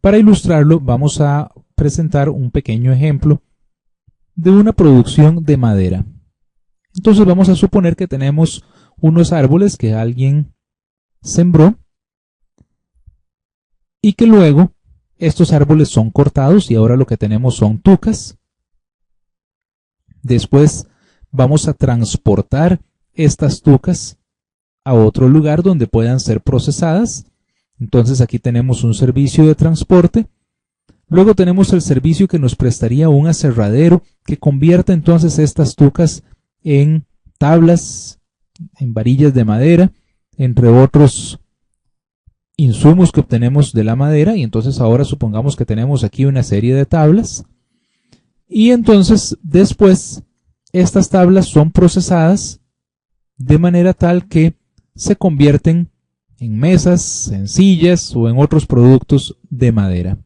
Para ilustrarlo, vamos a presentar un pequeño ejemplo de una producción de madera. Entonces vamos a suponer que tenemos unos árboles que alguien sembró y que luego estos árboles son cortados y ahora lo que tenemos son tucas. Después vamos a transportar estas tucas a otro lugar donde puedan ser procesadas. Entonces aquí tenemos un servicio de transporte. Luego tenemos el servicio que nos prestaría un aserradero que convierta entonces estas tucas en tablas, en varillas de madera, entre otros insumos que obtenemos de la madera. Y entonces ahora supongamos que tenemos aquí una serie de tablas. Y entonces después estas tablas son procesadas de manera tal que se convierten en mesas, en sillas o en otros productos de madera.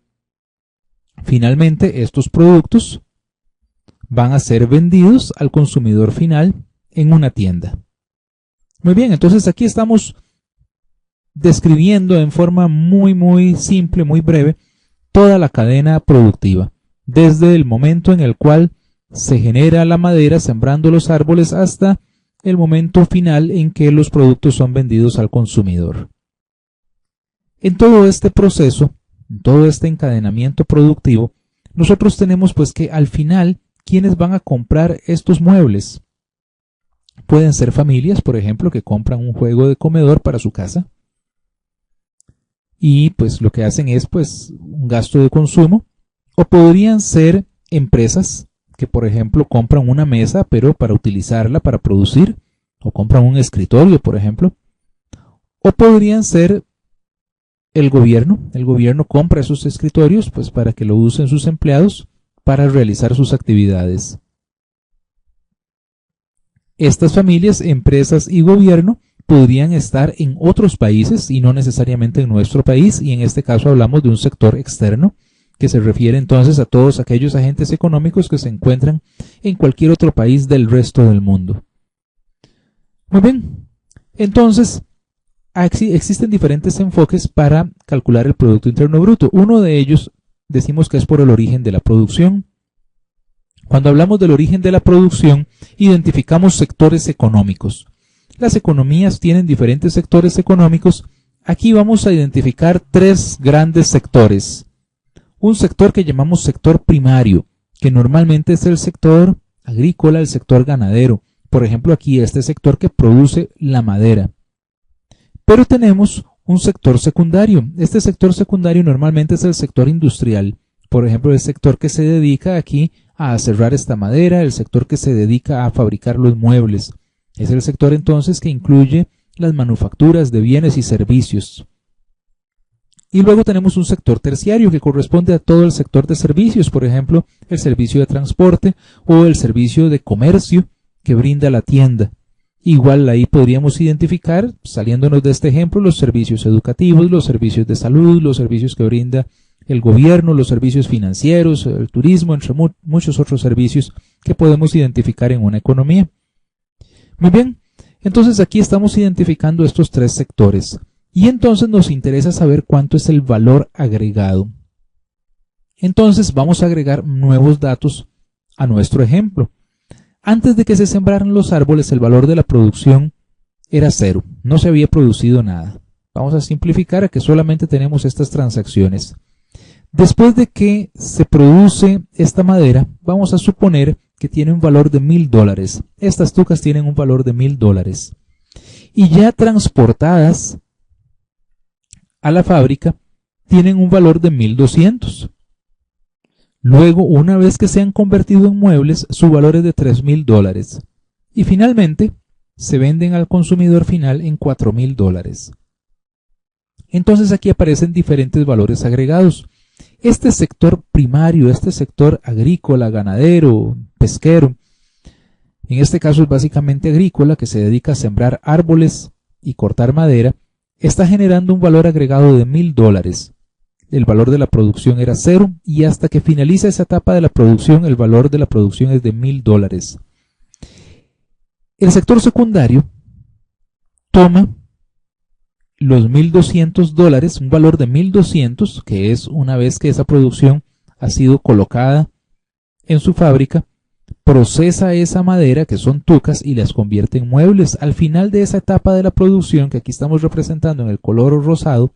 Finalmente, estos productos van a ser vendidos al consumidor final en una tienda. Muy bien, entonces aquí estamos describiendo en forma muy simple, muy breve, toda la cadena productiva, desde el momento en el cual se genera la madera sembrando los árboles hasta el momento final en que los productos son vendidos al consumidor. En todo este proceso, en todo este encadenamiento productivo, nosotros tenemos pues que al final, ¿quiénes van a comprar estos muebles? Pueden ser familias, por ejemplo, que compran un juego de comedor para su casa y pues lo que hacen es pues un gasto de consumo, o podrían ser empresas que por ejemplo compran una mesa pero para utilizarla para producir, o compran un escritorio por ejemplo, o podrían ser el gobierno compra esos escritorios pues para que lo usen sus empleados para realizar sus actividades. Estas familias, empresas y gobierno podrían estar en otros países y no necesariamente en nuestro país, y en este caso hablamos de un sector externo que se refiere entonces a todos aquellos agentes económicos que se encuentran en cualquier otro país del resto del mundo. Muy bien, entonces existen diferentes enfoques para calcular el Producto Interno Bruto. Uno de ellos decimos que es por el origen de la producción. Cuando hablamos del origen de la producción, identificamos sectores económicos. Las economías tienen diferentes sectores económicos. Aquí vamos a identificar tres grandes sectores. Un sector que llamamos sector primario, que normalmente es el sector agrícola, el sector ganadero. Por ejemplo, aquí este sector que produce la madera. Pero tenemos un sector secundario. Este sector secundario normalmente es el sector industrial. Por ejemplo, el sector que se dedica aquí a aserrar esta madera, el sector que se dedica a fabricar los muebles. Es el sector entonces que incluye las manufacturas de bienes y servicios. Y luego tenemos un sector terciario que corresponde a todo el sector de servicios, por ejemplo, el servicio de transporte o el servicio de comercio que brinda la tienda. Igual ahí podríamos identificar, saliéndonos de este ejemplo, los servicios educativos, los servicios de salud, los servicios que brinda el gobierno, los servicios financieros, el turismo, entre muchos otros servicios que podemos identificar en una economía. Muy bien, entonces aquí estamos identificando estos tres sectores y entonces nos interesa saber cuánto es el valor agregado. Entonces vamos a agregar nuevos datos a nuestro ejemplo. Antes de que se sembraran los árboles, el valor de la producción era cero, no se había producido nada. Vamos a simplificar a que solamente tenemos estas transacciones. Después de que se produce esta madera, vamos a suponer que tiene un valor de $1,000. Estas tucas tienen un valor de $1,000. Y ya transportadas a la fábrica, tienen un valor de 1,200. Luego, una vez que se han convertido en muebles, su valor es de $3,000. Y finalmente, se venden al consumidor final en $4,000. Entonces aquí aparecen diferentes valores agregados. Este sector primario, este sector agrícola, ganadero, pesquero, en este caso es básicamente agrícola, que se dedica a sembrar árboles y cortar madera, está generando un valor agregado de $1,000. El valor de la producción era cero y hasta que finaliza esa etapa de la producción, el valor de la producción es de $1,000. El sector secundario toma los $1,200, un valor de 1,200, que es una vez que esa producción ha sido colocada en su fábrica, procesa esa madera, que son tucas, y las convierte en muebles. Al final de esa etapa de la producción, que aquí estamos representando en el color rosado,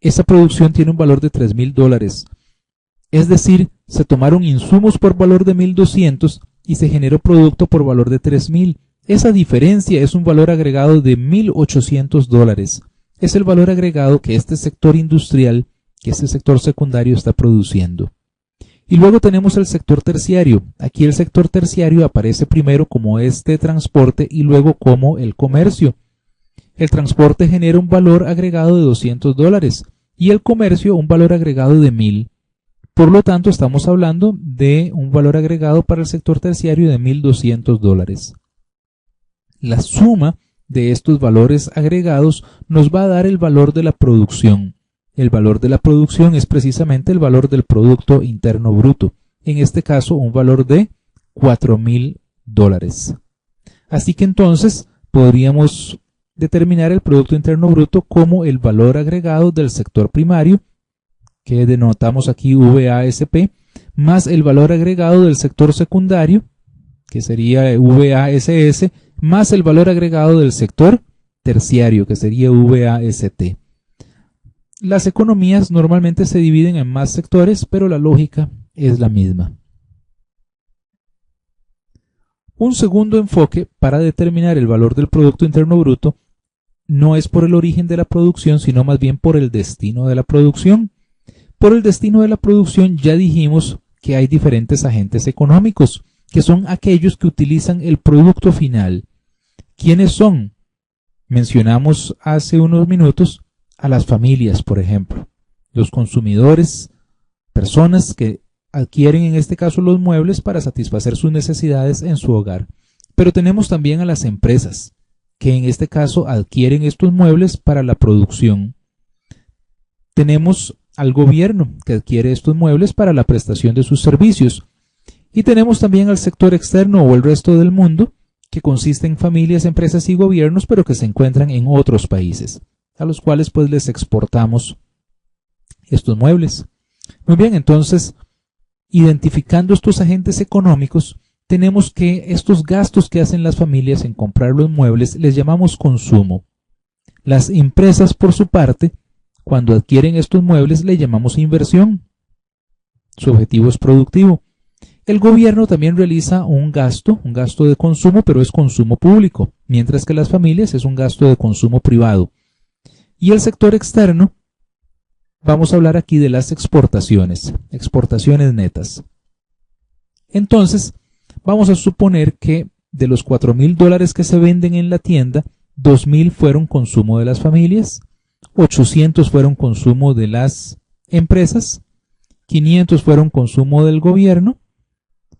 esa producción tiene un valor de $3,000. Es decir, se tomaron insumos por valor de 1,200 y se generó producto por valor de 3,000. Esa diferencia es un valor agregado de $1,800. Es el valor agregado que este sector industrial, que este sector secundario está produciendo. Y luego tenemos el sector terciario. Aquí el sector terciario aparece primero como este transporte y luego como el comercio. El transporte genera un valor agregado de $200 y el comercio un valor agregado de 1,000. Por lo tanto, estamos hablando de un valor agregado para el sector terciario de $1,200. La suma de estos valores agregados nos va a dar el valor de la producción. El valor de la producción es precisamente el valor del Producto Interno Bruto. En este caso, un valor de $4,000. Así que entonces podríamos determinar el Producto Interno Bruto como el valor agregado del sector primario, que denotamos aquí VASP, más el valor agregado del sector secundario, que sería VASS, más el valor agregado del sector terciario, que sería VAST. Las economías normalmente se dividen en más sectores, pero la lógica es la misma. Un segundo enfoque para determinar el valor del Producto Interno Bruto no es por el origen de la producción, sino más bien por el destino de la producción. Por el destino de la producción ya dijimos que hay diferentes agentes económicos, que son aquellos que utilizan el producto final. ¿Quiénes son? Mencionamos hace unos minutos a las familias, por ejemplo, los consumidores, personas que adquieren en este caso los muebles para satisfacer sus necesidades en su hogar. Pero tenemos también a las empresas, que en este caso adquieren estos muebles para la producción. Tenemos al gobierno, que adquiere estos muebles para la prestación de sus servicios. Y tenemos también al sector externo o el resto del mundo, que consiste en familias, empresas y gobiernos, pero que se encuentran en otros países, a los cuales pues les exportamos estos muebles. Muy bien, entonces, identificando estos agentes económicos, tenemos que estos gastos que hacen las familias en comprar los muebles les llamamos consumo. Las empresas, por su parte, cuando adquieren estos muebles le llamamos inversión. Su objetivo es productivo. El gobierno también realiza un gasto de consumo, pero es consumo público, mientras que las familias es un gasto de consumo privado. Y el sector externo, vamos a hablar aquí de las exportaciones netas. Entonces, vamos a suponer que de los $4,000 que se venden en la tienda, 2,000 fueron consumo de las familias, 800 fueron consumo de las empresas, 500 fueron consumo del gobierno,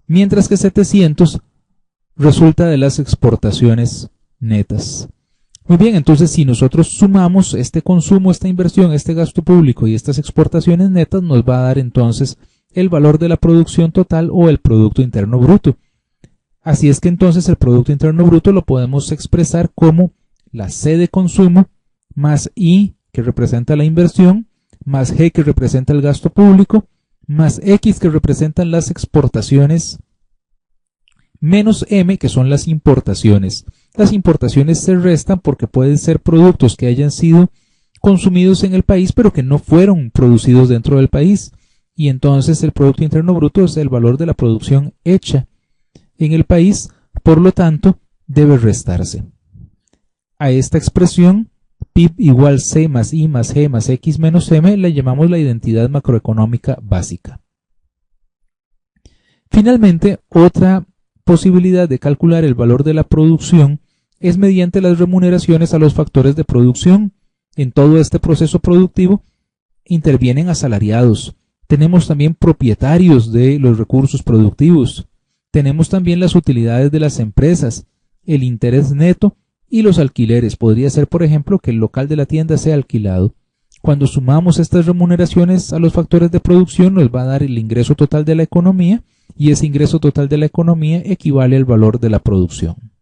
mientras que 700 resulta de las exportaciones netas. Muy bien, entonces si nosotros sumamos este consumo, esta inversión, este gasto público y estas exportaciones netas, nos va a dar entonces el valor de la producción total o el Producto Interno Bruto. Así es que entonces el Producto Interno Bruto lo podemos expresar como la C de consumo más I, que representa la inversión, más G, que representa el gasto público, más X, que representan las exportaciones, menos M, que son las importaciones. Las importaciones se restan porque pueden ser productos que hayan sido consumidos en el país, pero que no fueron producidos dentro del país. Y entonces el Producto Interno Bruto es el valor de la producción hecha en el país, por lo tanto, debe restarse. A esta expresión, PIB igual C más I más G más X menos M, le llamamos la identidad macroeconómica básica. Finalmente, otra posibilidad de calcular el valor de la producción es mediante las remuneraciones a los factores de producción. En todo este proceso productivo intervienen asalariados. Tenemos también propietarios de los recursos productivos. Tenemos también las utilidades de las empresas, el interés neto y los alquileres. Podría ser, por ejemplo, que el local de la tienda sea alquilado. Cuando sumamos estas remuneraciones a los factores de producción, nos va a dar el ingreso total de la economía, y ese ingreso total de la economía equivale al valor de la producción.